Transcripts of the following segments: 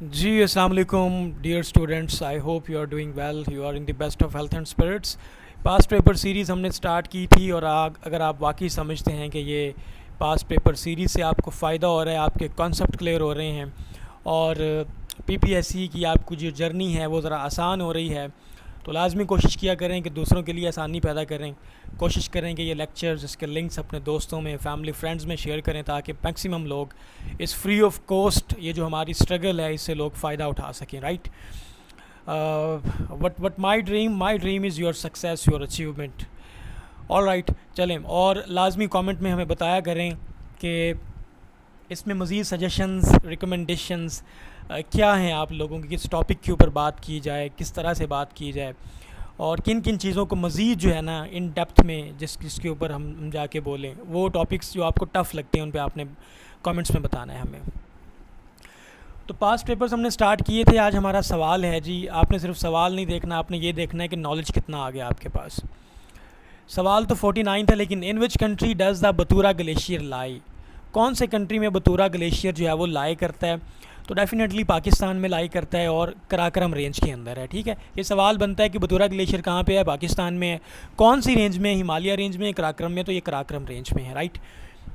जी अस्सलाम वालेकुम dear students, I hope you are doing well, you are in the best of health and spirits. Past paper series हमने start की थी और अगर आप वाकई समझते हैं कि ये पास्ट पेपर सीरीज़ से आपको फ़ायदा हो रहा है, आपके कॉन्सेप्ट क्लियर हो रहे हैं और पीपीएससी की आपकी जो जर्नी है वो ज़रा आसान हो रही है, तो लाजमी कोशिश किया करें कि दूसरों के लिए आसानी पैदा करें। कोशिश करें कि ये लेक्चर्स, इसके लिंक्स अपने दोस्तों में, फैमिली, फ्रेंड्स में शेयर करें ताकि मैक्सिमम लोग इस फ्री ऑफ कॉस्ट ये जो हमारी स्ट्रगल है इससे लोग फ़ायदा उठा सकें। Right, what my dream is your success, your achievement. All right, चलें, और लाजमी कमेंट में हमें बताया करें कि इसमें मज़ीद सजेशंस, रिकमेंडेशंस क्या हैं आप लोगों की, किस टॉपिक के ऊपर बात की जाए, किस तरह से बात की जाए और किन किन चीज़ों को मज़ीद जो है ना इन डेप्थ में जिसके ऊपर हम जाके बोलें, वो टॉपिक्स जो आपको टफ़ लगते हैं उन पे आपने कमेंट्स में बताना है हमें। तो पास्ट पेपर्स हमने स्टार्ट किए थे। आज हमारा सवाल है जी, आपने सिर्फ सवाल नहीं देखना, आपने ये देखना है कि नॉलेज कितना आ गया आपके पास। सवाल तो 49 था, लेकिन in which country does the Batura glacier lie, कौन से कंट्री में बतूरा ग्लेशियर जो है वो लाई करता है? तो डेफिनेटली पाकिस्तान में लाई करता है और कराक्रम रेंज के अंदर है। ठीक है, ये सवाल बनता है कि बतूरा ग्लेशियर कहाँ पे है? पाकिस्तान में है। कौन सी रेंज में? हिमालय रेंज में, कराक्रम में? तो ये कराक्रम रेंज में है। राइट,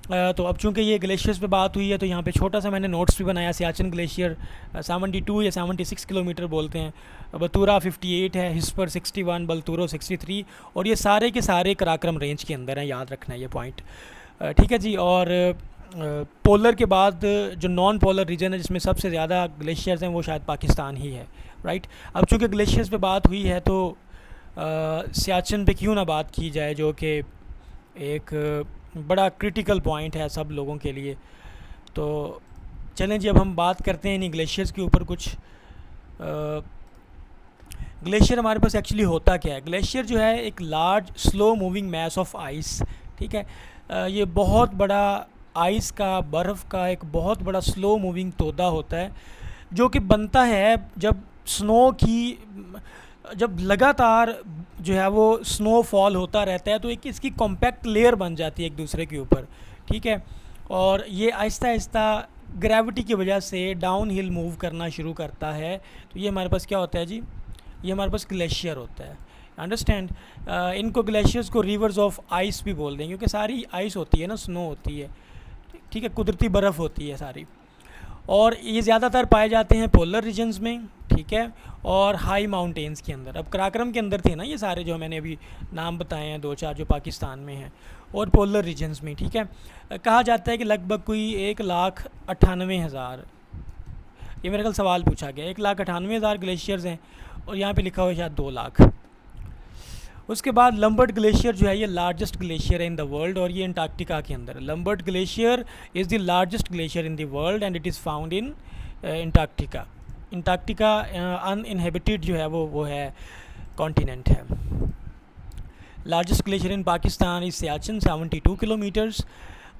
तो अब चूंकि ये ग्लेशियर्स पे बात हुई है तो यहाँ पे छोटा सा मैंने नोट्स भी बनाया। सियाचिन ग्लेशियर 72 या 76 किलोमीटर बोलते हैं, बतूरा 58 है, हिस्पर 61, बलतूरो 63, और ये सारे के सारे कराक्रम रेंज के अंदर हैं, याद रखना है ये पॉइंट। ठीक है जी। और पोलर के बाद जो नॉन पोलर रीजन है जिसमें सबसे ज़्यादा ग्लेशियर्स हैं वो शायद पाकिस्तान ही है। राइट, अब चूँकि ग्लेशियर्स पे बात हुई है तो सियाचिन पे क्यों ना बात की जाए, जो कि एक बड़ा क्रिटिकल पॉइंट है सब लोगों के लिए। तो चलें जी, अब हम बात करते हैं इन ग्लेशियर्स के ऊपर। कुछ ग्लेशियर हमारे पास एक्चुअली होता क्या है? ग्लेशियर जो है एक large slow moving mass of ice. ठीक है, ये बहुत बड़ा आइस का, बर्फ़ का एक बहुत बड़ा स्लो मूविंग तोदा होता है जो कि बनता है जब लगातार जो है वो स्नोफॉल होता रहता है, तो एक इसकी कॉम्पैक्ट लेयर बन जाती है एक दूसरे के ऊपर। ठीक है, और ये आहिस्ता आहिस्ता ग्रेविटी की वजह से डाउन हिल मूव करना शुरू करता है। तो ये हमारे पास क्या होता है जी? ये हमारे पास ग्लेशियर होता है। अंडरस्टैंड, इनको ग्लेशियर्स को रिवर्स ऑफ आइस भी बोल देंगे क्योंकि सारी आइस होती है ना, स्नो होती है। ठीक है, कुदरती बर्फ़ होती है सारी, और ये ज़्यादातर पाए जाते हैं पोलर रीजन्स में। ठीक है, और हाई माउंटेन्स के अंदर। अब कराक्रम के अंदर थे ना ये सारे जो मैंने अभी नाम बताए हैं, 2-4 जो पाकिस्तान में हैं, और पोलर रीजन्स में। ठीक है, कहा जाता है कि लगभग कोई 1,98,000, ये मेरे कल सवाल पूछा गया, 1,98,000 ग्लेशियर्स हैं, और यहाँ पे लिखा हुआ है शायद 2 लाख। उसके बाद लंबर्ट ग्लेशियर जो है ये लार्जेस्ट ग्लेशियर है इन द वर्ल्ड, और ये अंटार्कटिका के अंदर। Lambert glacier is the largest glacier in the world and it is found in Antarctica. Antarctica uninhabited जो है वो है, कॉन्टिनेंट है। Largest glacier in Pakistan is Siachen 72 kilometres.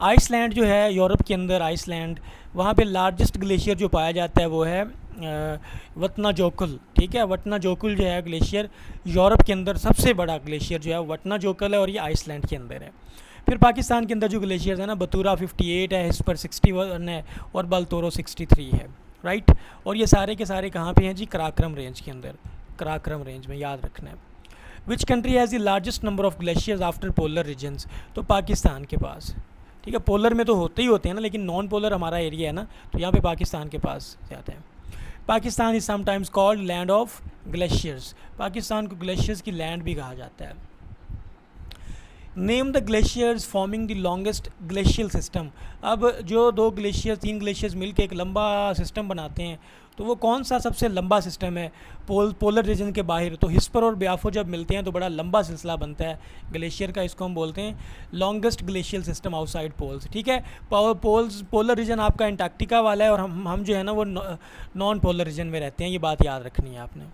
Iceland जो है यूरोप के अंदर, आइसलैंड, वहाँ पे लार्जेस्ट ग्लेशियर जो पाया जाता है वो है वटनाजोकुल। ठीक है, वटनाजोकुल जो है ग्लेशियर, यूरोप के अंदर सबसे बड़ा ग्लेशियर जो है वटनाजोकुल है, और ये आइसलैंड के अंदर है। फिर पाकिस्तान के अंदर जो ग्लेशियर्स है ना, बतूरा 58 है, हिस्पर 61 है, और बलतोरो 63 है। राइट, और ये सारे के सारे कहाँ पे हैं जी? कराक्रम रेंज के अंदर, कराक्रम रेंज में, याद रखना है। Which country has the largest number of glaciers after polar regions? तो पाकिस्तान के पास। ठीक है, पोलर में तो होते ही होते हैं ना, लेकिन नॉन पोलर हमारा एरिया है ना, तो यहाँ पे पाकिस्तान के पास जाते हैं। Pakistan is sometimes called land of glaciers. Pakistan को ग्लेशियर्स की लैंड भी कहा जाता है। Name the glaciers forming the longest glacial system. अब जो 3 ग्लेशियर्स मिलकर एक लंबा सिस्टम बनाते हैं, तो वो कौन सा सबसे लंबा सिस्टम है पोलर रीजन के बाहर? तो हिस्पर और ब्याफो जब मिलते हैं तो बड़ा लंबा सिलसिला बनता है ग्लेशियर का, इसको हम बोलते हैं longest glacial system outside poles. ठीक है, पोलर रीजन आपका अंटार्कटिका वाला है, और हम जो है ना वो नॉन पोलर रीजन में रहते हैं, ये बात याद रखनी है आपने।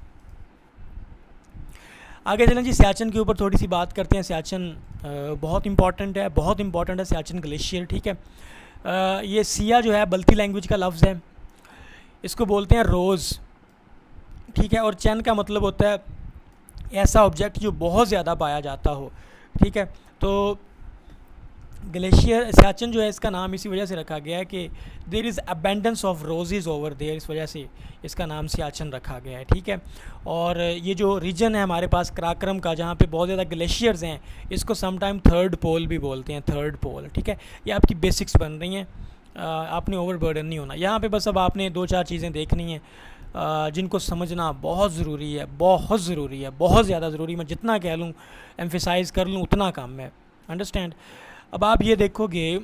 आगे चलें जी, सियाचिन के ऊपर थोड़ी सी बात करते हैं। सियाचिन बहुत इंपॉर्टेंट है, बहुत इंपॉर्टेंट है सियाचिन ग्लेशियर। ठीक है, ये सिया जो है बल्ती लैंग्वेज का लफ्ज़ है, इसको बोलते हैं रोज़। ठीक है, और चैन का मतलब होता है ऐसा ऑब्जेक्ट जो बहुत ज़्यादा पाया जाता हो। ठीक है, तो ग्लेशियर सियाचिन जो है इसका नाम इसी वजह से रखा गया है कि there is abundance of roses over there, इस वजह से इसका नाम सियाचिन रखा गया है, ठीक है। और ये जो रीजन है हमारे पास कराक्रम का, जहाँ पे बहुत ज़्यादा ग्लेशियर्स हैं, इसको समटाइम थर्ड पोल भी बोलते हैं, थर्ड पोल, ठीक है। ये आपकी बेसिक्स बन रही हैं, आपने ओवरबर्डन नहीं होना यहाँ पे। बस अब आपने 2-4 चीज़ें देखनी हैं जिनको समझना बहुत ज़रूरी है, बहुत ज़रूरी है, बहुत ज़्यादा ज़रूरी। मैं जितना कह लूँ, एम्फेसाइज़ कर लूँ, उतना कम है, अंडरस्टैंड। अब आप ये देखोगे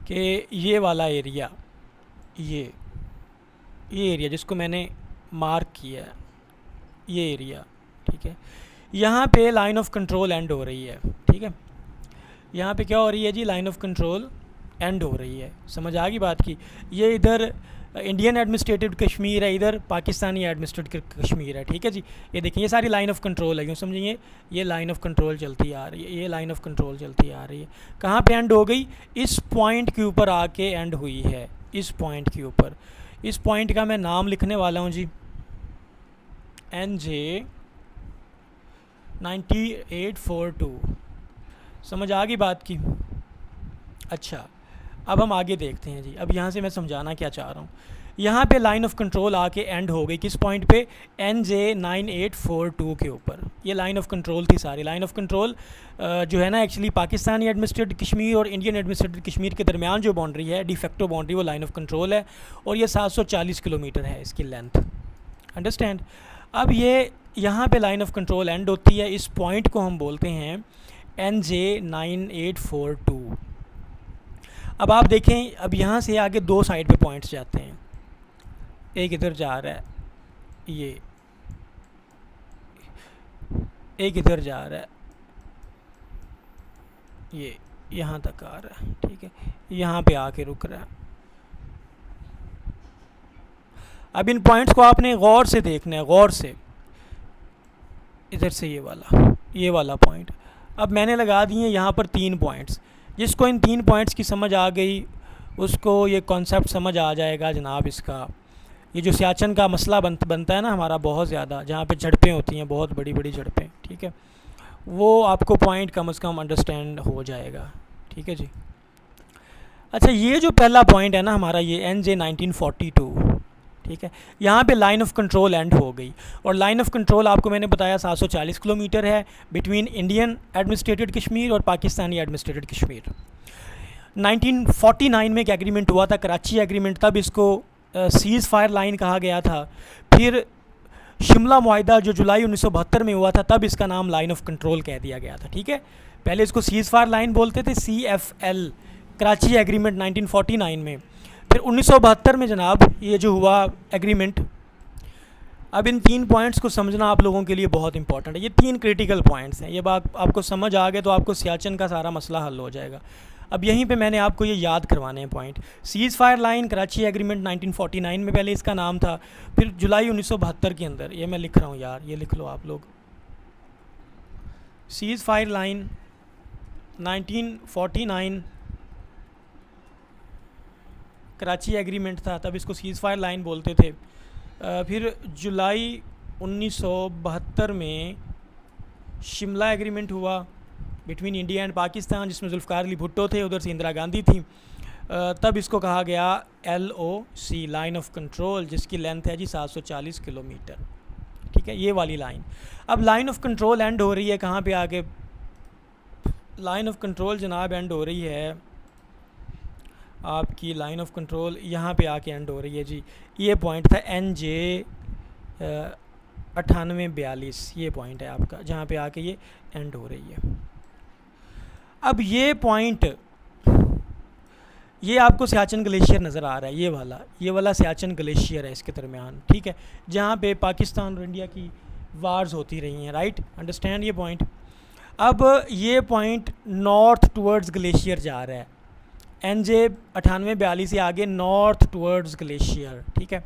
कि ये वाला एरिया, ये एरिया जिसको मैंने मार्क किया है, ये एरिया, ठीक है, यहाँ पे लाइन ऑफ कंट्रोल एंड हो रही है, ठीक है। यहाँ पे क्या हो रही है जी, लाइन ऑफ कंट्रोल एंड हो रही है, समझ आ गई बात की। ये इधर इंडियन एडमिनिस्ट्रेटिव कश्मीर है, इधर पाकिस्तानी एडमिनिस्ट्रेटिव कश्मीर है, ठीक है जी। ये देखें, ये सारी लाइन ऑफ कंट्रोल है, यूँ समझिए ये लाइन ऑफ कंट्रोल चलती आ रही है, ये लाइन ऑफ कंट्रोल चलती आ रही है। कहाँ पे एंड हो गई, इस पॉइंट के ऊपर आके एंड हुई है, इस पॉइंट के ऊपर। इस पॉइंट का मैं नाम लिखने वाला हूँ जी, NJ 9842। समझ आ गई बात की। अच्छा, अब हम आगे देखते हैं जी। अब यहाँ से मैं समझाना क्या चाह रहा हूँ, यहाँ पे लाइन ऑफ कंट्रोल आके एंड हो गई किस पॉइंट पे, NJ 9842 के ऊपर। ये लाइन ऑफ कंट्रोल थी सारी। लाइन ऑफ कंट्रोल जो है ना, एक्चुअली पाकिस्तानी एडमिनिस्ट्रेटिव कश्मीर और इंडियन एडमिनिस्ट्रेटिव कश्मीर के दरमियान जो बाउंड्री है, डिफेक्टो बाउंड्री, वो लाइन ऑफ कंट्रोल है। और ये 740 किलोमीटर है इसकी लेंथ, अंडरस्टैंड। अब ये यहाँ पे लाइन ऑफ कंट्रोल एंड होती है, इस पॉइंट को हम बोलते हैं NJ 9842। अब आप देखें, अब यहाँ से आगे दो साइड पे पॉइंट्स जाते हैं, एक इधर जा रहा है, ये एक इधर जा रहा है, ये यहाँ तक आ रहा है, ठीक है, यहाँ पे आके रुक रहा है। अब इन पॉइंट्स को आपने गौर से देखना है, गौर से। इधर से ये वाला पॉइंट, अब मैंने लगा दिए यहाँ पर 3 पॉइंट्स। जिसको इन 3 पॉइंट्स की समझ आ गई उसको ये कॉन्सेप्ट समझ आ जाएगा जनाब। इसका ये जो सियाचिन का मसला बनता है ना हमारा बहुत ज़्यादा, जहाँ पे झड़पें होती हैं, बहुत बड़ी बड़ी झड़पें, ठीक है, वो आपको पॉइंट कम से कम अंडरस्टैंड हो जाएगा, ठीक है जी। अच्छा, ये जो पहला पॉइंट है ना हमारा, ये NJ 1942, ठीक है, यहाँ पे लाइन ऑफ कंट्रोल एंड हो गई। और लाइन ऑफ कंट्रोल आपको मैंने बताया 740 किलोमीटर है बिटवीन इंडियन एडमिनिस्ट्रेटेड कश्मीर और पाकिस्तानी एडमिनिस्ट्रेटेड कश्मीर। 1949 में एक एग्रीमेंट हुआ था, कराची एग्रीमेंट, तब इसको सीज़ फायर लाइन कहा गया था। फिर शिमला मुआहिदा जो जुलाई 1972 में हुआ था, तब इसका नाम लाइन ऑफ कंट्रोल कह दिया गया था, ठीक है। पहले इसको सीज़ फायर लाइन बोलते थे, CFL, कराची एग्रीमेंट 1949 में। फिर 1972 में जनाब ये जो हुआ एग्रीमेंट। अब इन 3 पॉइंट्स को समझना आप लोगों के लिए बहुत इंपॉर्टेंट है। ये 3 क्रिटिकल पॉइंट्स हैं, ये बात आपको समझ आ गए तो आपको सियाचिन का सारा मसला हल हो जाएगा। अब यहीं पे मैंने आपको ये याद करवाने हैं point. Seize fire line Karachi agreement 1949 में पहले इसका नाम था, फिर जुलाई 1972 के अंदर, ये मैं लिख रहा हूँ यार, ये लिख लो आप लोग, seize fire line 1949 Karachi agreement था, तब इसको सीज़ फायर लाइन बोलते थे। फिर जुलाई 1972 में शिमला एग्रीमेंट हुआ बिटवीन इंडिया एंड पाकिस्तान, जिसमें जुल्फ़िकार अली भुट्टो थे, उधर से इंदिरा गांधी थी। तब इसको कहा गया LOC, लाइन ऑफ कंट्रोल, जिसकी लेंथ है जी 740 किलोमीटर, ठीक है, ये वाली लाइन। अब लाइन ऑफ कंट्रोल एंड हो रही है कहाँ पे आके, लाइन ऑफ कंट्रोल जनाब एंड हो रही है आपकी, लाइन ऑफ कंट्रोल यहाँ पे आके एंड हो रही है जी। ये पॉइंट था NJ 9842, ये पॉइंट है आपका, जहाँ पे आके ये एंड हो रही है। अब ये पॉइंट, ये आपको सियाचिन ग्लेशियर नज़र आ रहा है, ये वाला सियाचिन ग्लेशियर है इसके दरमियान, ठीक है, जहाँ पे पाकिस्तान और इंडिया की वार्स होती रही हैं, राइट, अंडरस्टैंड ये पॉइंट। अब ये पॉइंट नॉर्थ टुवर्ड्स ग्लेशियर जा रहा है, NJ 9842 से आगे नॉर्थ टुवर्ड्स ग्लेशियर, ठीक है।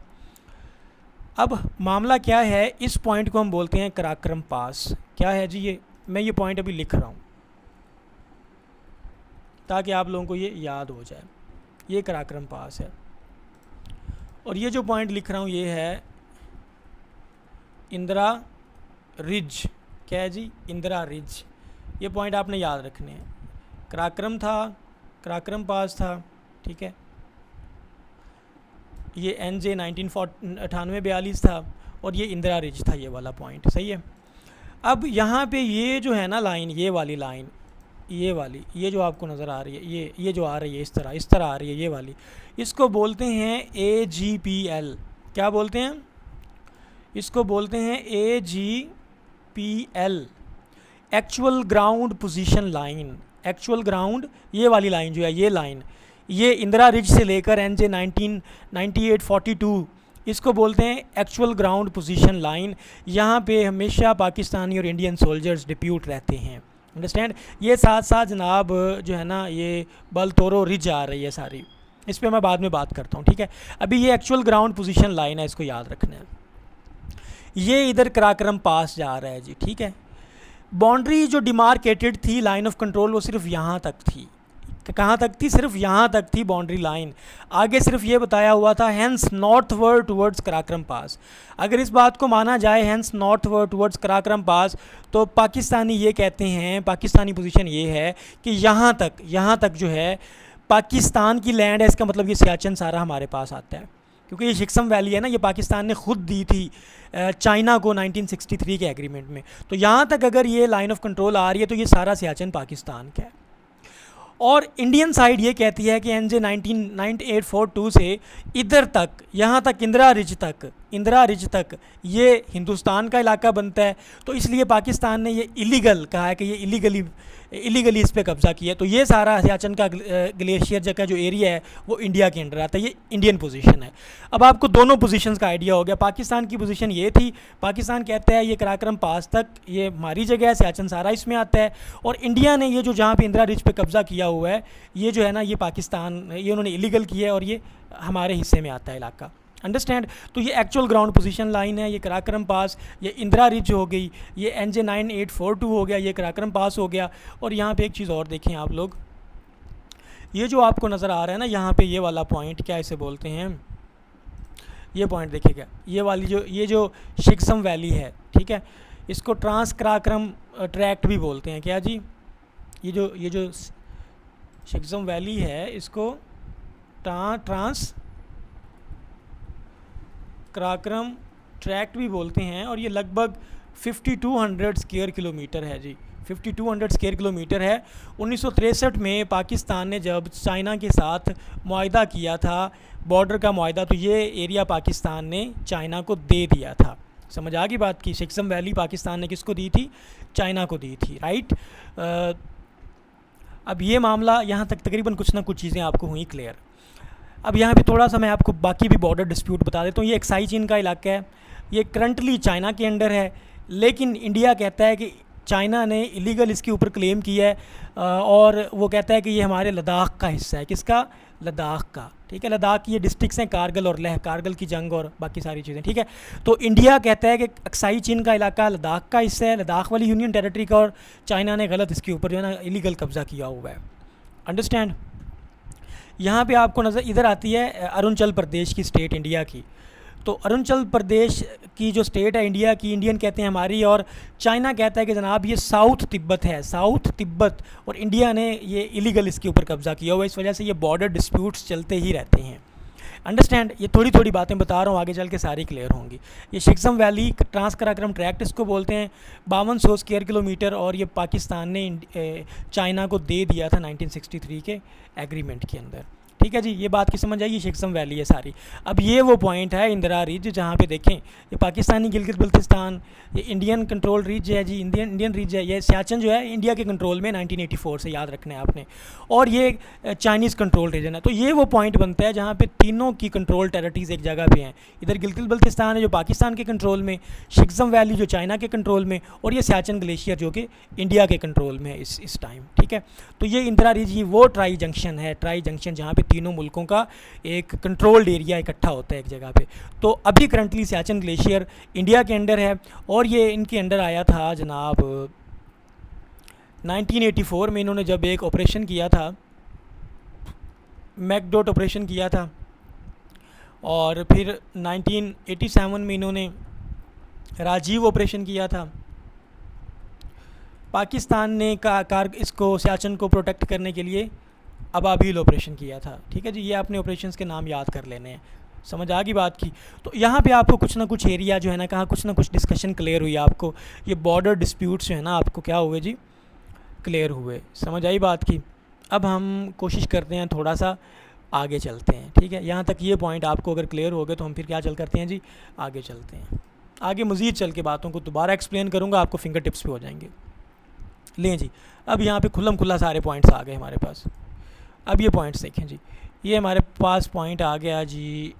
अब मामला क्या है, इस पॉइंट को हम बोलते हैं कराक्रम पास। क्या है जी ये, मैं ये पॉइंट अभी लिख रहा हूँ ताकि आप लोगों को ये याद हो जाए। ये कराक्रम पास है, और ये जो पॉइंट लिख रहा हूँ ये है इंदिरा रिज। क्या है जी, इंदिरा रिज। ये पॉइंट आपने याद रखने हैं। कराक्रम था, कराक्रम पास था, ठीक है, ये NJ 1998-42 था, और ये इंदिरा रिज था, ये वाला पॉइंट, सही है। अब यहाँ पे ये जो है ना लाइन, ये वाली लाइन, ये वाली, ये जो आपको नज़र आ रही है, ये जो आ रही है इस तरह आ रही है, ये वाली, इसको बोलते हैं AGPL। क्या बोलते हैं? इसको बोलते हैं AGPL, actual ground position line. Actual ground, ये वाली लाइन जो है, ये लाइन, ये इंदिरा रिज से लेकर NJ 1998-42, इसको बोलते हैं एक्चुअल ग्राउंड पोजीशन लाइन। यहाँ पे हमेशा पाकिस्तानी और इंडियन सोल्जर्स डिप्यूट रहते हैं, अंडरस्टैंड। ये साथ साथ जनाब जो है ना, ये बलतोरो रिज आ रही है सारी, इस पर मैं बाद में बात करता हूँ, ठीक है। अभी ये एक्चुअल ग्राउंड पोजीशन लाइन है, इसको याद रखना है। ये इधर कराक्रम पास जा रहा है जी, ठीक है। बाउंड्री जो डिमार्केटेड थी लाइन ऑफ कंट्रोल, वो सिर्फ यहाँ तक थी। कहाँ तक थी? सिर्फ यहाँ तक थी बाउंड्री लाइन। आगे सिर्फ ये बताया हुआ था हैंस नॉर्थवर्ड टुवर्ड्स कराक्रम पास। अगर इस बात को माना जाए हैंस नॉर्थवर्ड टुवर्ड्स कराक्रम पास, तो पाकिस्तानी ये कहते हैं, पाकिस्तानी पोजीशन ये है कि यहाँ तक जो है पाकिस्तान की लैंड है। इसका मतलब ये सियाचिन सारा हमारे पास आता है, क्योंकि ये शिक्सम वैली है ना, ये पाकिस्तान ने ख़ुद दी थी चाइना को 1963 के एग्रीमेंट में। तो यहाँ तक अगर ये लाइन ऑफ कंट्रोल आ रही है, तो ये सारा सियाचिन पाकिस्तान का है। और इंडियन साइड ये कहती है कि NJ 1998-42 से इधर तक, यहाँ तक इंदिरा रिज तक ये हिंदुस्तान का इलाका बनता है। तो इसलिए पाकिस्तान ने ये इलीगल कहा है कि ये इलीगली इस पर कब्ज़ा किया। तो ये सारा सियाचिन का ग्लेशियर जगह जो एरिया है वो इंडिया के अंडर आता है, ये इंडियन पोजीशन है। अब आपको दोनों पोजीशंस का आइडिया हो गया। पाकिस्तान की पोजीशन ये थी, पाकिस्तान कहता है ये कराक्रम पास तक ये हमारी जगह है, सियाचिन सारा इसमें आता है। और इंडिया ने ये जो जहाँ पे इंदिरा रिज पे कब्ज़ा किया हुआ है, ये जो है ना, ये पाकिस्तान, ये उन्होंने इलीगल किया है और ये हमारे हिस्से में आता है इलाका, अंडरस्टैंड। तो ये एक्चुअल ग्राउंड पोजीशन लाइन है, ये कराक्रम पास, ये इंदिरा रिज हो गई, ये NJ 9842 हो गया, ये कराक्रम पास हो गया। और यहाँ पे एक चीज़ और देखें आप लोग, ये जो आपको नज़र आ रहा है ना यहाँ पे, ये वाला पॉइंट, क्या इसे बोलते हैं, ये पॉइंट देखिएगा, ये वाली ये जो शिक्सम वैली है, ठीक है, इसको ट्रांस कराक्रम ट्रैक्ट भी बोलते हैं। क्या जी? ये जो शिक्सम वैली है, इसको ट्रांस कराक्रम ट्रैक्ट भी बोलते हैं। और ये लगभग 5200 स्क्वायर किलोमीटर है जी, 5200 स्क्वायर किलोमीटर है। 1963 में पाकिस्तान ने जब चाइना के साथ मुआहदा किया था, बॉर्डर का मुआहदा, तो ये एरिया पाकिस्तान ने चाइना को दे दिया था। समझ आ गई बात की? शिक्सम वैली पाकिस्तान ने किसको दी थी? चाइना को दी थी, राइट। अब ये मामला यहाँ तक तकरीबन कुछ ना कुछ चीज़ें आपको हुई क्लियर। अब यहाँ पे थोड़ा सा मैं आपको बाकी भी बॉर्डर डिस्प्यूट बता देता हूँ। ये एक्साई चीन का इलाका है, ये करंटली चाइना के अंडर है, लेकिन इंडिया कहता है कि चाइना ने इलीगल इसके ऊपर क्लेम किया है, और वो कहता है कि ये हमारे लद्दाख का हिस्सा है। किसका? लद्दाख का, ठीक है। लद्दाख की ये डिस्ट्रिक्ट्स हैं, कारगिल और लेह, कारगिल की जंग और बाकी सारी चीज़ें, ठीक है। तो इंडिया कहता है कि अक्साई चीन का इलाका लद्दाख का हिस्सा है, लद्दाख वाली यूनियन टेरिटरी का, और चाइना ने गलत इसके ऊपर जो है ना इलीगल कब्ज़ा किया हुआ है, अंडरस्टैंड। यहाँ पे आपको नज़र इधर आती है अरुणाचल प्रदेश की स्टेट इंडिया की। तो अरुणाचल प्रदेश की जो स्टेट है इंडिया की, इंडियन कहते हैं हमारी, और चाइना कहता है कि जनाब ये साउथ तिब्बत है, साउथ तिब्बत, और इंडिया ने ये इलीगल इसके ऊपर कब्ज़ा किया हुआ है। इस वजह से ये बॉर्डर डिस्प्यूट्स चलते ही रहते हैं, अंडरस्टैंड। ये थोड़ी थोड़ी बातें बता रहा हूँ, आगे चल के सारी क्लियर होंगी। ये शिक्सम वैली ट्रांस कराक्रम ट्रैक्ट इसको बोलते हैं, 5200 स्क्वायर किलोमीटर, और ये पाकिस्तान ने चाइना को दे दिया था 1963 के एग्रीमेंट के अंदर, ठीक है जी। ये बात की समझ आई? ये शिक्सम वैली है सारी। अब ये वो पॉइंट है इंदिरा रिज, जहाँ पे देखें ये पाकिस्तानी गिलगित बल्तिस्तान, ये इंडियन कंट्रोल रिज है जी, इंडियन रिज है। ये सियाचिन जो है इंडिया के कंट्रोल में 1984 से, याद रखना है आपने, और ये चाइनीज़ कंट्रोल रीजन है। तो ये वो पॉइंट बनता है जहाँ पे तीनों की कंट्रोल टेरिटरीज एक जगह पे हैं। इधर गिलगित बल्तिस्तान है जो पाकिस्तान के कंट्रोल में, शिक्सम वैली जो चाइना के कंट्रोल में, और ये सियाचिन ग्लेशियर जो कि इंडिया के कंट्रोल में है इस टाइम, ठीक है। तो ये इंदिरा रिज, वो ट्राई जंक्शन है, ट्राई जंक्शन जहाँ पे तीनों मुल्कों का एक कंट्रोल्ड एरिया इकट्ठा होता है एक जगह पे। तो अभी करंटली सियाचिन ग्लेशियर इंडिया के अंडर है, और ये इनके अंडर आया था जनाब 1984 में। इन्होंने जब एक ऑपरेशन किया था, मैकडोट ऑपरेशन किया था, और फिर 1987 में इन्होंने राजीव ऑपरेशन किया था, पाकिस्तान ने इसको सियाचिन को प्रोटेक्ट करने के लिए अबाबील ऑपरेशन किया था। ठीक है जी, ये आपने ऑपरेशंस के नाम याद कर लेने हैं। समझ आ गई बात की। तो यहाँ पे आपको कुछ ना कुछ एरिया जो है ना, कहाँ कुछ ना कुछ डिस्कशन क्लियर हुई आपको, ये बॉर्डर डिस्प्यूट्स जो है ना आपको क्या हुए जी, क्लियर हुए। समझ आई बात की। अब हम कोशिश करते हैं थोड़ा सा आगे चलते हैं। ठीक है, यहाँ तक ये पॉइंट आपको अगर क्लियर हो गए तो हम फिर क्या चल करते हैं जी, आगे चलते हैं। आगे मज़ीद चल के बातों को दोबारा एक्सप्लेन करूँगा, आपको फिंगर टिप्स पे हो जाएंगे। लें जी, अब यहाँ पे खुल्लम खुल्ला सारे पॉइंट्स आ गए हमारे पास। अब ये पॉइंट्स देखें जी, ये हमारे पास पॉइंट आ गया जी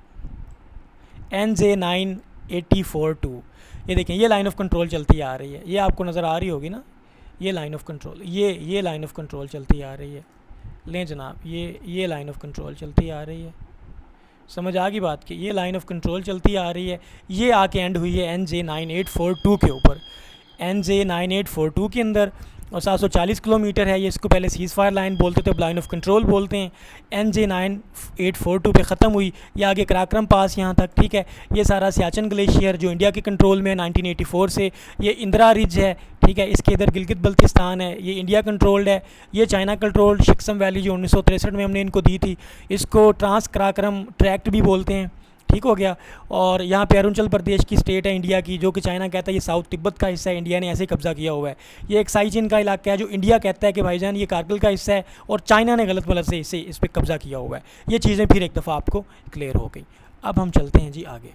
NJ9842। ये देखें, ये लाइन ऑफ कंट्रोल चलती आ रही है, ये आपको नज़र आ रही होगी ना, ये लाइन ऑफ कंट्रोल, ये लाइन ऑफ कंट्रोल चलती आ रही है। लें जनाब, ये लाइन ऑफ कंट्रोल चलती आ रही है। समझ आ गई बात की, ये लाइन ऑफ कंट्रोल चलती आ रही है। ये आके एंड हुई है NJ9842 के ऊपर, NJ9842 के अंदर, और 740 किलोमीटर है ये। इसको पहले सीज़ फायर लाइन बोलते थे, अब लाइन ऑफ कंट्रोल बोलते हैं। NJ9842 पे ख़त्म हुई, ये आगे कराक्रम पास यहाँ तक। ठीक है, ये सारा सियाचिन ग्लेशियर जो इंडिया के कंट्रोल में है 1984 से, ये इंदिरा रिज है। ठीक है, इसके इधर गिलगित बल्तिस्तान है, ये इंडिया कंट्रोल्ड है। ये चाइना कंट्रोल्ड शिक्सम वैली जो 1963 में हमने इनको दी थी, इसको ट्रांस कराक्रम ट्रैक्ट भी बोलते हैं। ठीक हो गया। और यहाँ पे अरुणाचल प्रदेश की स्टेट है इंडिया की, जो कि चाइना कहता है ये साउथ तिब्बत का हिस्सा है, इंडिया ने ऐसे कब्ज़ा किया हुआ है। ये एक साइचिन का इलाका है जो इंडिया कहता है कि भाईजान ये कारगिल का हिस्सा है, और चाइना ने गलत मतलब से इस पर कब्ज़ा किया हुआ है। ये चीज़ें फिर एक दफ़ा आपको क्लियर हो गई। अब हम चलते हैं जी आगे,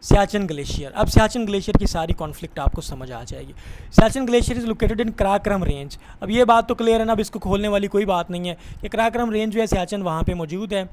सियाचिन ग्लेशियर। अब सियाचिन ग्लेशियर की सारी कॉन्फ्लिक्ट आपको समझ आ जाएगी। Siachen glacier is located in Karakoram range. अब ये बात तो क्लियर है ना, अब इसको खोलने वाली कोई बात नहीं है कि कराक्रम रेंज जो है सियाचिन वहाँ पे मौजूद है,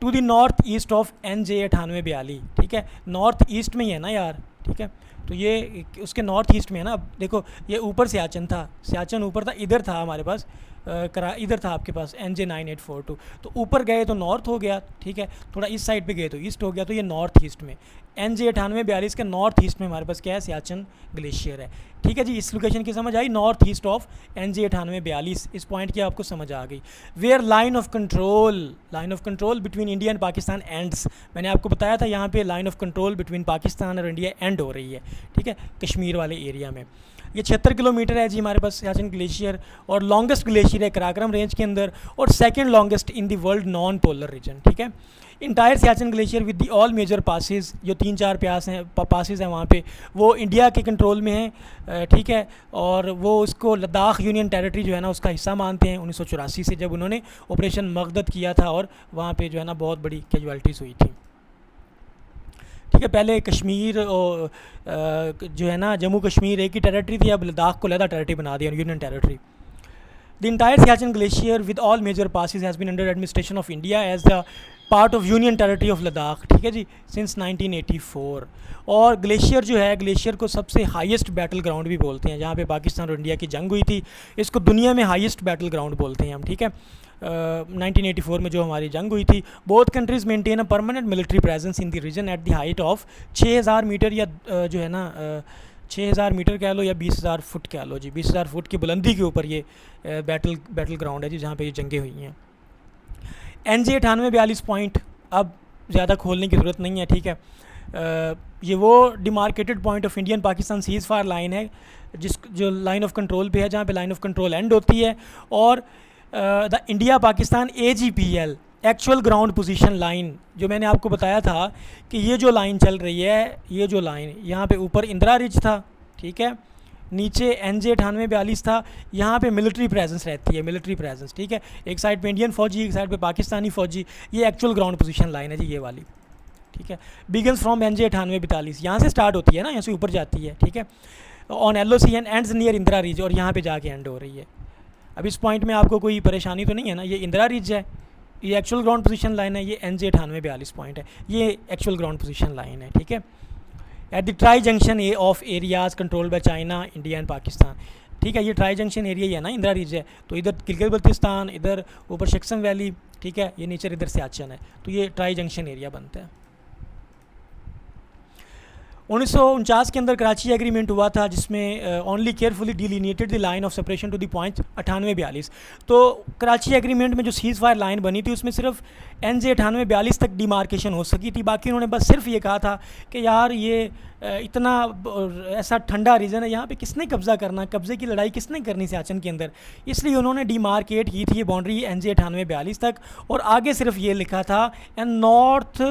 to the north east of NJ9842। ठीक है, नॉर्थ ईस्ट में ही है ना यार। ठीक है, तो ये उसके नॉर्थ ईस्ट में है ना। अब देखो, ये ऊपर सियाचिन था, सियाचिन ऊपर था, इधर था हमारे पास इधर था आपके पास NJ9842। तो ऊपर गए तो नॉर्थ हो गया। ठीक है, थोड़ा इस साइड पे गए तो ईस्ट हो गया। तो ये नॉर्थ ईस्ट में NJ9842 के नॉर्थ ईस्ट में हमारे पास क्या है, सियाचिन ग्लेशियर है। ठीक है जी, इस लोकेशन की समझ आई, नॉर्थ ईस्ट ऑफ NJ9842। इस पॉइंट की आपको समझ आ गई। Where line of control between India and Pakistan ends. मैंने आपको बताया था यहाँ पे line of control between Pakistan और इंडिया एंड हो रही है। ठीक है, कश्मीर वाले एरिया में। ये 76 किलोमीटर है जी हमारे पास सियाचिन ग्लेशियर, और लॉन्गेस्ट ग्लेशियर है कराक्रम रेंज के अंदर, और second longest in the world non polar region. ठीक है, entire Siachen glacier with the all major passes, जो 3-4 पासिस हैं वहाँ पे, वो इंडिया के कंट्रोल में हैं। ठीक है, और वो उसको लद्दाख यूनियन टेरिटरी जो है ना उसका हिस्सा मानते हैं 1984 से, जब उन्होंने ऑपरेशन मगदद किया था, और वहाँ पे जो है ना बहुत बड़ी कैजुअल्टीज़ हुई थी। ठीक है, पहले कश्मीर और जो है ना जम्मू कश्मीर एक ही टेरिटरी थी, अब लद्दाख को अलग टेरिटरी बना दिया, union territory. The entire Siachen glacier with all major passes has been under administration of India as the part of union territory of Ladakh. ठीक है जी, सिंस 1984। और ग्लेशियर जो है, ग्लेशियर को सबसे हाईएस्ट बैटल ग्राउंड भी बोलते हैं, जहाँ पे पाकिस्तान और इंडिया की जंग हुई थी। इसको दुनिया में हाईएस्ट बैटल ग्राउंड बोलते हैं हम। ठीक है, 1984 में जो हमारी जंग हुई थी। Both countries maintain a permanent military presence in the region at the height of 6000 metre, या जो है ना 6000 मीटर कह लो, या 20,000 फुट कह लो जी, 20,000 फुट की बुलंदी के ऊपर ये बैटल ग्राउंड है जी, जहाँ पे ये जंगें हुई हैं। NJ9842 पॉइंट अब ज़्यादा खोलने की ज़रूरत नहीं है। ठीक है, ये वो demarcated point of Indian Pakistan seize fire line है, जो लाइन ऑफ कंट्रोल पे है, जहाँ पे लाइन ऑफ कंट्रोल एंड होती है। और the India Pakistan AGPL actual ground position line, जो मैंने आपको बताया था कि ये जो लाइन चल रही है, ये जो लाइन यहाँ पे ऊपर इंदिरा रिज था। ठीक है, नीचे NJ9842 था, यहाँ पे मिलिट्री प्रेजेंस रहती है, मिलिट्री प्रेजेंस। ठीक है, एक साइड पे इंडियन फ़ौजी, एक साइड पे पाकिस्तानी फ़ौजी। ये एक्चुअल ग्राउंड पोजीशन लाइन है जी, ये वाली। ठीक है, बिगन्स फ्रॉम NJ9842, यहाँ से स्टार्ट होती है ना, यहाँ से ऊपर जाती है। ठीक है, on LOC and ends near Indira ridge, और यहाँ पे जाके एंड हो रही है। अब इस पॉइंट में आपको कोई परेशानी तो नहीं है ना, ये इंदिरा रिज है, ये एक्चुअल ग्राउंड पोजीशन लाइन है, ये NJ9842 पॉइंट है, ये एक्चुअल ग्राउंड पोजीशन लाइन है। ठीक है, at the tri junction A of areas controlled by China, India and Pakistan. ठीक है, ये ट्राई जंक्शन एरिया ही है ना, इंदिरा रिज है, तो इधर गिलगित बल्तिस्तान, इधर ऊपर शिक्सम वैली। ठीक है, ये नीचे इधर सियाचिन है, तो ये ट्राई जंक्शन एरिया बनता है। 1949 के अंदर कराची एग्रीमेंट हुआ था, जिसमें only carefully delineated the line of separation to the point 9842। तो कराची एग्रीमेंट में जो सीज़ फायर लाइन बनी थी उसमें सिर्फ NJ 9842 तक डिमार्केशन हो सकी थी। बाकी उन्होंने बस सिर्फ ये कहा था कि यार ये इतना ऐसा ठंडा रीजन है, यहाँ पे किसने कब्ज़ा करना, कब्ज़े की लड़ाई किसने करनी सियाचिन के अंदर, इसलिए उन्होंने डिमार्केट की थी ये बाउंड्री NJ 9842 तक। और आगे सिर्फ ये लिखा था एंड नॉर्थ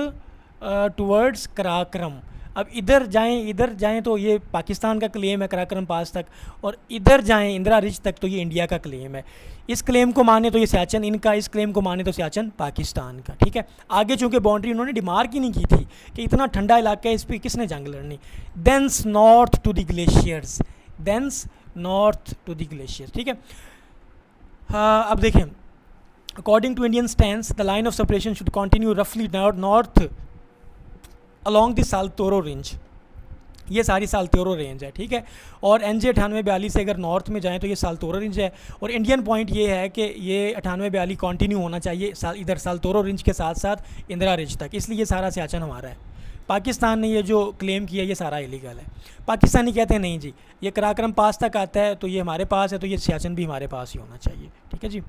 टूवर्ड्स कराक्रम। अब इधर जाएं तो ये पाकिस्तान का क्लेम है कराक्रम पास तक, और इधर जाएं इंदिरा रिज तक तो ये इंडिया का क्लेम है। इस क्लेम को माने तो ये सियाचिन इनका, इस क्लेम को माने तो सियाचिन पाकिस्तान का। ठीक है, आगे चूँकि बाउंड्री उन्होंने डिमार्क ही नहीं की थी कि इतना ठंडा इलाका है, इस पर किसने जंग लड़नी। Thence north to the glaciers, thence north to the glaciers. ठीक है, अब देखें, according to Indian stance the line of separation should continue रफली north along the Saltoro range. ये सारी साल्तोरो रेंज है। ठीक है, और NJ 9842 से अगर नॉर्थ में जाएं तो ये साल्तोरो रेंज है। और इंडियन पॉइंट ये है कि ये 9842 कंटिन्यू होना चाहिए इधर साल्तोरो रेंज के साथ साथ इंदिरा रेंज तक, इसलिए ये सारा सियाचिन हमारा है। पाकिस्तान ने ये जो क्लेम किया ये सारा इलीगल है। पाकिस्तानी कहते हैं नहीं जी, ये कराक्रम पास तक आता है तो ये हमारे पास है, तो ये सियाचिन भी हमारे पास ही होना चाहिए। ठीक है जी।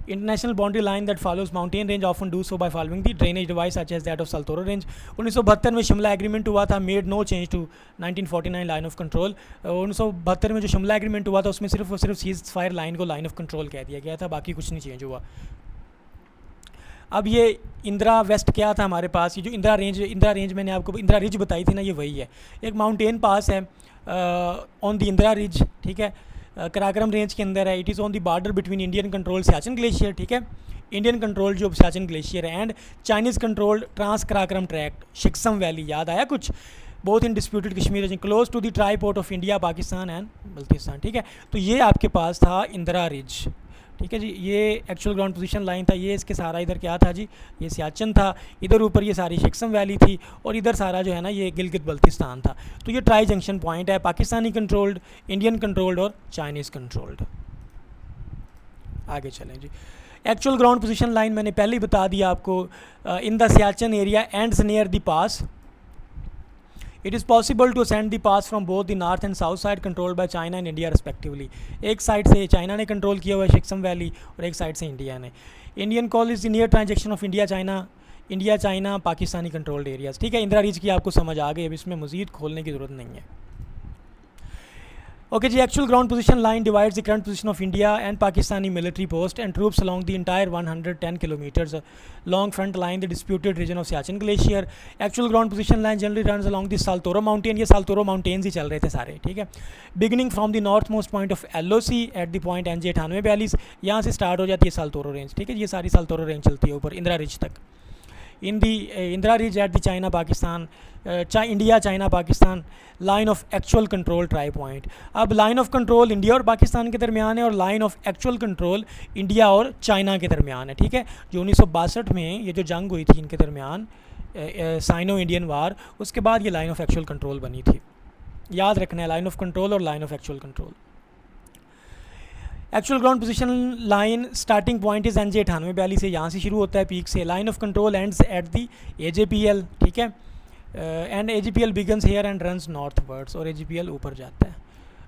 International boundary line that follows mountain range often do so by following the drainage device such as that of Saltoro range। 1972 में शिमला एग्रीमेंट हुआ था, made no change to 1949 line of control. 1972 में जो शिमला एग्रीमेंट हुआ था उसमें सिर्फ और सिर्फ सीज फायर लाइन को लाइन ऑफ कंट्रोल कह दिया गया था, बाकी कुछ नहीं चेंज हुआ। अब ये इंदिरा वेस्ट क्या था हमारे पास, ये जो इंदिरा रेंज मैंने आपको इंदिरा रिज बताई थी ना, ये वही है। एक माउंटेन पास है ऑन द इंदिरा रिज। ठीक है, कराक्रम रेंज के अंदर है। It is on the border between Indian control Siachen glacier. ठीक है, इंडियन कंट्रोल जो सियाचिन ग्लेशियर है and Chinese controlled trans Karakoram tract Shaksgam valley. याद आया कुछ, both in disputed Kashmir region close to the tri port of India Pakistan and Baltistan. ठीक है, तो ये आपके पास था इंदिरा रिज। ठीक है जी, ये एक्चुअल ग्राउंड पोजीशन लाइन था। ये इसके सारा इधर क्या था जी, ये सियाचिन था। इधर ऊपर ये सारी शिक्सम वैली थी और इधर सारा जो है ना ये गिलगित बल्तिस्तान था। तो ये ट्राई जंक्शन पॉइंट है, पाकिस्तानी कंट्रोल्ड, इंडियन कंट्रोल्ड और चाइनीज़ कंट्रोल्ड। आगे चलें जी। एक्चुअल ग्राउंड पोजीशन लाइन मैंने पहले ही बता दिया आपको। In the Siachen area ends near the pass it is possible to ascend the pass from both the north and south side controlled by China and India respectively. एक side से China ने control किया हुआ है शिक्सम वैली और एक side से India ने। Indian call is the near transaction of India China Pakistani controlled areas. ठीक है, इंदिरा रीज की आपको समझ आ गई, अब इसमें मजीद खोलने की ज़रूरत नहीं है। Okay ji, actual ground position line divides the current position of India and Pakistani military post and troops along the entire 110 kilometres long front line the disputed region of Siachen glacier. Actual ground position line generally runs along the Saltoro mountain. ये Saltoro mountains ही चल रहे थे सारे। ठीक है, beginning from the north most point of LOC at the point NJ 9842। यहाँ से start हो जाती है साल्तोरो रेंज। ठीक है, ये सारी साल्तोरो रेंज चलती है ऊपर इंदिरा रिज तक। In the Indira ridge at the China Pakistan India China Pakistan line of actual control tri point. अब लाइन ऑफ कंट्रोल इंडिया और पाकिस्तान के दरमियान है और line of actual control India और चाइना के दरमियान है। ठीक है, जो 1962 में ये जो जंग हुई थी इनके दरमियान, साइनो इंडियन वार, उसके बाद ये लाइन ऑफ एक्चुअल कंट्रोल बनी थी। याद रखना है, लाइन ऑफ कंट्रोल और line of actual control. Actual ground position line starting point is NJ 9842 से, यहाँ से शुरू होता है पीक से। Line of control ends at the AJPL। ठीक है, and AJPL begins here and runs northwards, और AJPL ऊपर जाता है।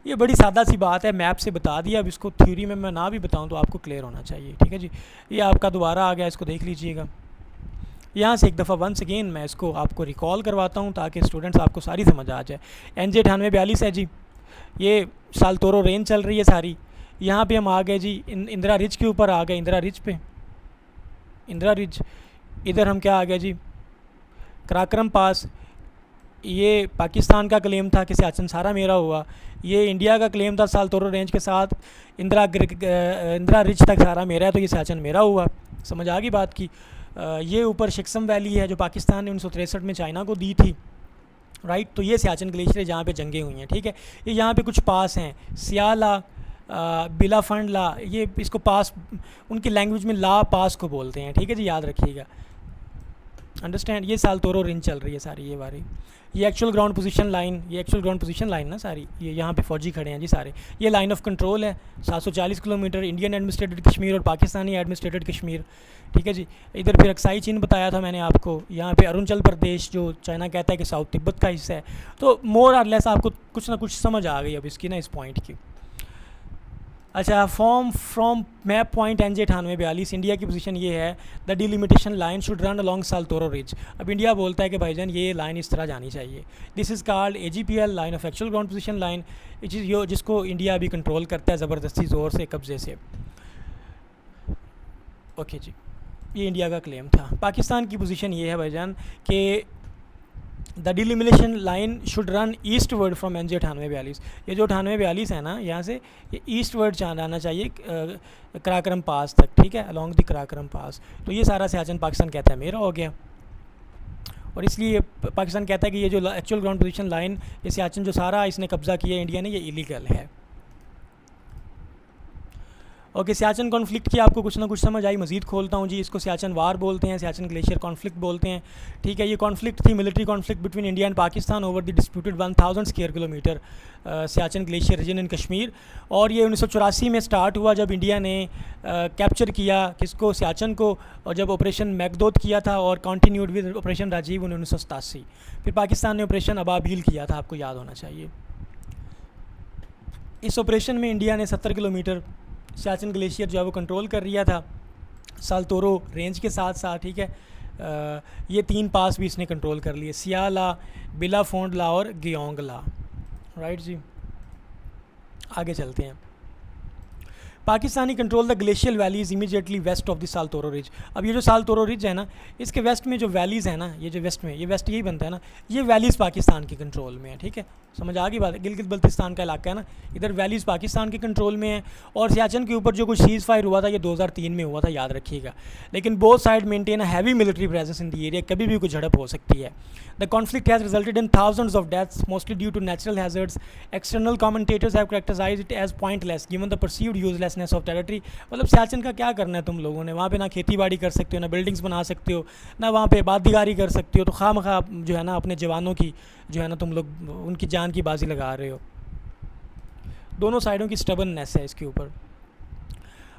ये बड़ी सादा सी बात है, मैप से बता दिया। अब इसको थ्योरी में मैं ना भी बताऊँ तो आपको क्लियर होना चाहिए। ठीक है जी, ये आपका दोबारा आ गया, इसको देख लीजिएगा। यहाँ से एक दफ़ा वंस अगेन मैं इसको आपको रिकॉल करवाता हूँ ताकि स्टूडेंट्स आपको सारी समझ आ जाए। NJ 9842 है जी, ये साल्तोरो रेंज चल रही है सारी। यहाँ पे हम आ गए जी इंदिरा रिज के ऊपर आ गए, इंदिरा रिज पे, इंदिरा रिज। इधर हम क्या आ गए जी, कराक्रम पास। ये पाकिस्तान का क्लेम था कि सियाचिन सारा मेरा हुआ। ये इंडिया का क्लेम था साल्तोरो रेंज के साथ इंदिरा रिज तक सारा मेरा है, तो ये सियाचिन मेरा हुआ। समझ आ गई बात की। ये ऊपर शिक्सम वैली है जो पाकिस्तान ने 1963 में चाइना को दी थी। राइट, तो ये सियाचिन ग्लेशियर है जहाँ पे जंगें हुई हैं। ठीक है, ये यहाँ पे कुछ पास हैं, सियाला, बिलाफंड ला, ये इसको पास उनकी लैंग्वेज में ला पास को बोलते हैं। ठीक है जी, याद रखिएगा। अंडरस्टैंड। ये साल्तोरो रेंज चल रही है सारी ये वाली, ये एक्चुअल ग्राउंड पोजीशन लाइन, ये एक्चुअल ग्राउंड पोजीशन लाइन ना सारी, ये यहाँ पे फौजी खड़े हैं जी सारे। ये लाइन ऑफ कंट्रोल है 740 किलोमीटर, इंडियन एडमिनिस्ट्रेटेड कश्मीर और पाकिस्तानी एडमिनिस्ट्रेटेड कश्मीर, ठीक है जी। इधर फिर अक्साई चीन बताया था मैंने आपको, यहाँ पे अरुणाचल प्रदेश जो चाइना कहता है कि साउथ तिब्बत का हिस्सा है। तो मोर और लेस आपको कुछ ना कुछ समझ आ गई अब इसकी ना, इस पॉइंट की। अच्छा, from map point NJ9842 India की पोजीशन ये है, the delimitation line should run along Saltoro ridge. अब इंडिया बोलता है कि भाईजान ये लाइन इस तरह जानी चाहिए। This is called AGPL, line of actual ground position line, जिसको इंडिया अभी कंट्रोल करता है ज़बरदस्ती ज़ोर से, कब्जे से। ओके जी, ये इंडिया का क्लेम था। पाकिस्तान की पोजीशन ये है भाईजान कि the delimitation line should run east word from NJ9842। ये जो 9842 है ना, यहाँ से ये ईस्ट वर्ड जाना चाहिए कराकरम पास तक, ठीक है, अलॉन्ग द कराकरम पास। तो ये सारा सियाचिन पाकिस्तान कहता है मेरा हो गया, और इसलिए पाकिस्तान कहता है कि ये जो एक्चुअल ग्राउंड पोजीशन लाइन, ये सियाचिन जो सारा इसने कब्ज़ा किया इंडिया ने, ये इलीगल है। ओके, सियाचिन कॉन्फ्लिक्ट की आपको कुछ ना कुछ समझ आई। मज़ीद खोलता हूँ जी। इसको सियाचिन वार बोलते हैं, सियाचिन ग्लेशियर कॉन्फ्लिक्ट बोलते हैं, ठीक है। ये कॉन्फ्लिक्ट थी military conflict between India and Pakistan over the disputed 1000 square kilometre Siachen glacier region in Kashmir. और ये 1984 में स्टार्ट हुआ जब इंडिया ने कैप्चर किया किसको, सियाचिन को, और जब ऑपरेशन मैगदोत किया था, और कंटिन्यूड विद ऑपरेशन राजीव 1987। फिर पाकिस्तान ने ऑपरेशन अबाबील किया था, आपको याद होना चाहिए। इस ऑपरेशन में इंडिया ने 70 किलोमीटर सियाचिन ग्लेशियर जो है वो कंट्रोल कर लिया था साल्तोरो रेंज के साथ साथ, ठीक है। ये 3 पास भी इसने कंट्रोल कर लिए, सियाला, बिलाफोंडला और गियोंगला, राइट जी। आगे चलते हैं। Pakistani control the glacial valleys immediately west of the Saltoro ridge. अब ये जो साल्तोरो रिज है ना, इसके वेस्ट में जो वैलीज़ है ना, ये जो वेस्ट में, ये वेस्ट यही बनता है ना, ये वैलीज़ पाकिस्तान के कंट्रोल में है, ठीक है। समझ आ गई बात है। गिलगित बल्तिस्तान का इलाका है ना, इधर वैलीज़ पाकिस्तान के कंट्रोल में है। और सियाचिन के ऊपर जो कुछ सीज़ फायर हुआ था ये 2003 में हुआ था, याद रखिएगा। लेकिन both side maintain a heavy military presence in the area, कभी भी कोई झड़प हो सकती है। The conflict has resulted in thousands of deaths mostly due to natural hazards. External commentators have characterised it as pointless given the perceived uselessness of territory. मतलब सियाचिन का क्या करना है तुम लोगों ने, वहाँ पे ना खेती बाड़ी कर सकते हो, ना बिल्डिंग्स बना सकते हो, ना वहाँ पे बादीगारी कर सकते हो। तो खामखा जो है ना अपने जवानों की जो है ना तुम लोग उनकी जान की बाजी लगा रहे हो। दोनों साइडों की स्टबननेस है इसके ऊपर।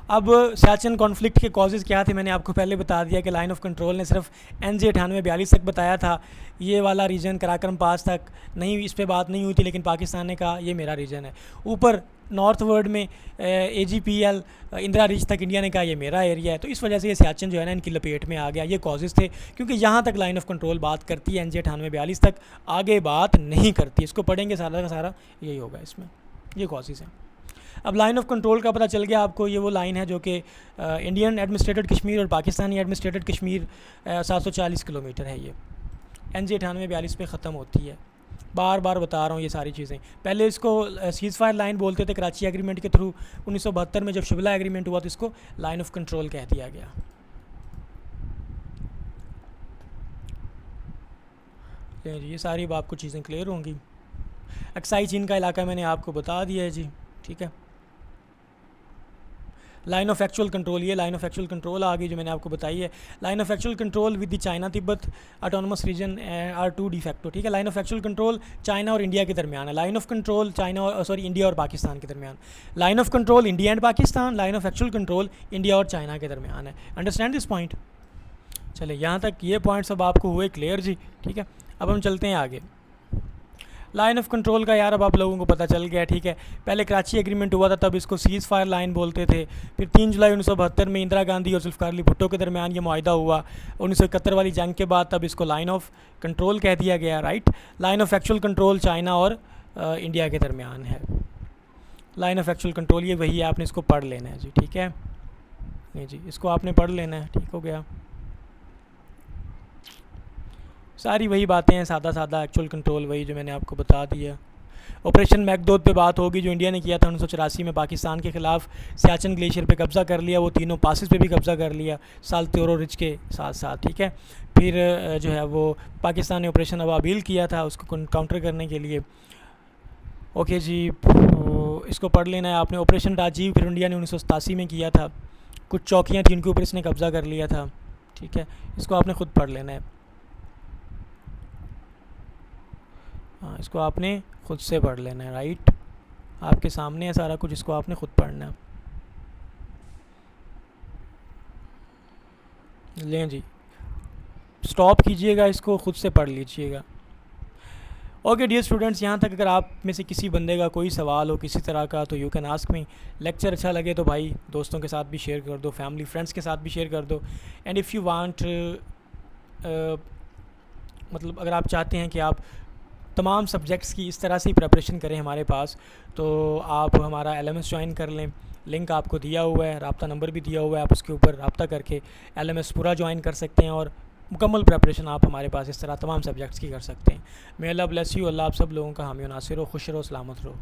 अब सियाचिन कॉन्फ्लिक्ट के कॉजेज़ क्या थे, मैंने आपको पहले बता दिया कि लाइन ऑफ कंट्रोल ने सिर्फ NJ9842 तक बताया था। ये वाला रीजन कराकरम पास तक नहीं, इस पे बात नहीं हुई थी, लेकिन पाकिस्तान ने कहा ये मेरा रीजन है। ऊपर नॉर्थ वर्ड में AGPL इंदिरा रिज तक इंडिया ने कहा ये मेरा एरिया है। तो इस वजह से ये सियाचिन जो है ना इनकी लपेट में आ गया। ये कॉजेज़ थे, क्योंकि यहाँ तक लाइन ऑफ कंट्रोल बात करती है NJ9842 तक, आगे बात नहीं करती। इसको पढ़ेंगे सारा का सारा यही होगा इसमें, ये कॉजेज़ हैं। अब लाइन ऑफ कंट्रोल का पता चल गया आपको। ये वो लाइन है जो कि इंडियन एडमिनिस्ट्रेटेड कश्मीर और पाकिस्तानी एडमिनिस्ट्रेटेड कश्मीर 740 किलोमीटर है। ये NJ9842 पे ख़त्म होती है। बार बार बता रहा हूँ ये सारी चीज़ें। पहले इसको सीज़ फायर लाइन बोलते थे कराची एग्रीमेंट के थ्रू। 1972 में जब शिमला एग्रीमेंट हुआ तो इसको लाइन ऑफ कंट्रोल कह दिया गया। ये सारी अब आपको चीज़ें क्लियर होंगी। अक्साई चीन का इलाका मैंने आपको बता दिया है जी, ठीक है। लाइन ऑफ एक्चुअल कंट्रोल, ये लाइन ऑफ एक्चुअल कंट्रोल आ गई जो मैंने आपको बताई है। Line of actual control with the China Tibet autonomous region are to de facto, ठीक है। Line of actual control China और इंडिया के दरमियान है। लाइन ऑफ कंट्रोल चाइना और इंडिया और पाकिस्तान के दरमियान। Line of control India and Pakistan, line of actual control India और चाइना के दरमियान है। Understand this point. चले यहाँ तक ये पॉइंट्स अब आपको हुए क्लियर जी, ठीक है। अब हम चलते हैं आगे। लाइन ऑफ कंट्रोल का यार अब आप लोगों को पता चल गया, ठीक है। पहले कराची एग्रीमेंट हुआ था, तब इसको सीज़ फायर लाइन बोलते थे। फिर 3 जुलाई 1972 में इंदिरा गांधी और जुल्फ़िकार अली भुट्टो के दरमियान ये मुआहिदा हुआ। 1971 वाली जंग के बाद तब इसको लाइन ऑफ कंट्रोल कह दिया गया, right. Line of actual control China और इंडिया के दरमियान है। लाइन ऑफ एक्चुअल कंट्रोल ये वही है, आपने इसको पढ़ लेना है जी, ठीक है। नहीं जी, इसको आपने पढ़ लेना है, ठीक हो गया। सारी वही बातें हैं, सादा सादा एक्चुअल कंट्रोल वही जो मैंने आपको बता दिया। ऑपरेशन मैगदोत पे बात होगी जो इंडिया ने किया था 1984 में पाकिस्तान के ख़िलाफ़। सियाचिन ग्लेशियर पे कब्ज़ा कर लिया, वो तीनों पासिस पे भी कब्ज़ा कर लिया साल्तोरो रिज के साथ साथ, ठीक है। फिर जो है वो पाकिस्तान ने ऑपरेशन अबाबील किया था उसको काउंटर करने के लिए। ओके जी, इसको पढ़ लेना है आपने। ऑपरेशन राजीव फिर इंडिया ने 1987 में किया था। कुछ चौकियाँ थी उनके ऊपर इसने कब्ज़ा कर लिया था, ठीक है। इसको आपने ख़ुद पढ़ लेना है। हाँ, इसको आपने ख़ुद से पढ़ लेना है, राइट। आपके सामने है सारा कुछ, इसको आपने ख़ुद पढ़ना है। लें जी, स्टॉप कीजिएगा, इसको ख़ुद से पढ़ लीजिएगा। ओके डियर स्टूडेंट्स, यहाँ तक अगर आप में से किसी बंदे का कोई सवाल हो किसी तरह का तो you can ask me. Lecture अच्छा लगे तो भाई दोस्तों के साथ भी शेयर कर दो, फैमिली फ्रेंड्स के साथ भी शेयर कर दो। एंड इफ़ यू वांट, मतलब अगर आप चाहते हैं कि आप तमाम सब्जेक्ट्स की इस तरह से ही प्रिपरेशन करें हमारे पास, तो आप हमारा LMS ज्वाइन कर लें। लिंक आपको दिया हुआ है, राब्ता नंबर भी दिया हुआ है, आप उसके ऊपर राब्ता करके LMS पूरा ज्वाइन कर सकते हैं और मुकम्मल प्रिपरेशन आप हमारे पास इस तरह तमाम सब्जेक्ट्स की कर सकते हैं। मे अल्लाह ब्लेस यू। अल्लाह आप सब लोगों का हामी नासिर हो, खुश रहो, सलामत रहो।